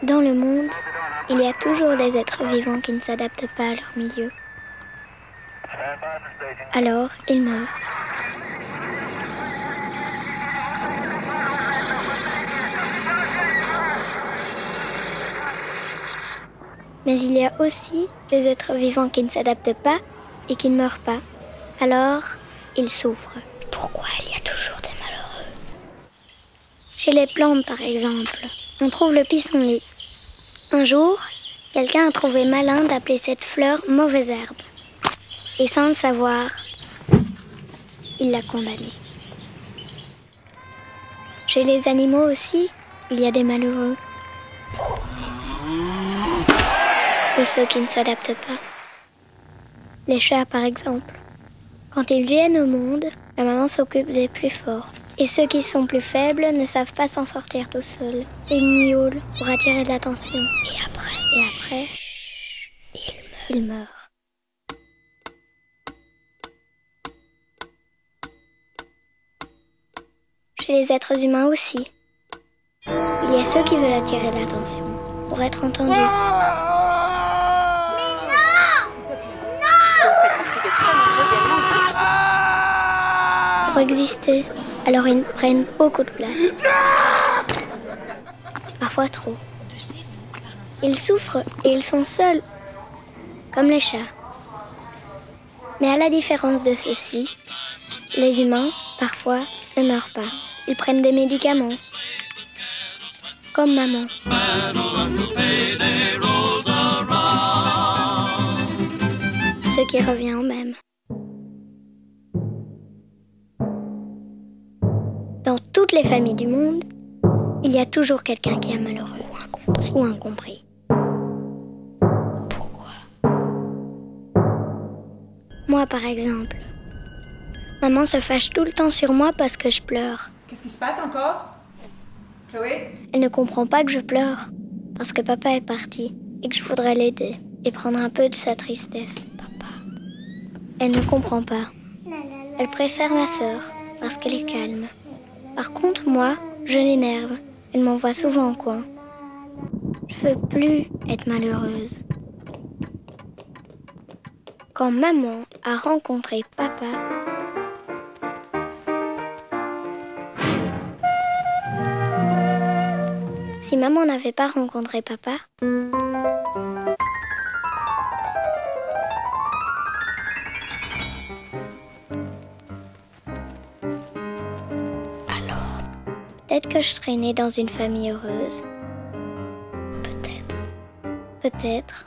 Dans le monde, il y a toujours des êtres vivants qui ne s'adaptent pas à leur milieu. Alors, ils meurent. Mais il y a aussi des êtres vivants qui ne s'adaptent pas et qui ne meurent pas. Alors, ils souffrent. Pourquoi il y a toujours des malheureux? Chez les plantes, par exemple, on trouve le pissenlit. Un jour, quelqu'un a trouvé malin d'appeler cette fleur mauvaise herbe. Et sans le savoir, il l'a condamnée. Chez les animaux aussi, il y a des malheureux. Ou ceux qui ne s'adaptent pas. Les chats, par exemple. Quand ils viennent au monde, la maman s'occupe des plus forts. Et ceux qui sont plus faibles ne savent pas s'en sortir tout seuls. Ils miaulent pour attirer de l'attention. Et après, ils meurent. Chez les êtres humains aussi, il y a ceux qui veulent attirer l'attention pour être entendus. Pour exister, alors ils prennent beaucoup de place. Parfois trop. Ils souffrent et ils sont seuls, comme les chats. Mais à la différence de ceux-ci, les humains, parfois, ne meurent pas. Ils prennent des médicaments, comme maman. Ce qui revient au même. Dans toutes les familles du monde, il y a toujours quelqu'un qui est malheureux ou incompris. Pourquoi? Moi, par exemple, maman se fâche tout le temps sur moi parce que je pleure. Qu'est-ce qui se passe encore? Chloé? Elle ne comprend pas que je pleure parce que papa est parti et que je voudrais l'aider et prendre un peu de sa tristesse. Papa. Elle ne comprend pas. Elle préfère ma sœur parce qu'elle est calme. Par contre, moi, je l'énerve. Elle m'envoie souvent en coin. Je veux plus être malheureuse. Quand maman a rencontré papa, si maman n'avait pas rencontré papa, alors, peut-être que je serais née dans une famille heureuse. Peut-être. Peut-être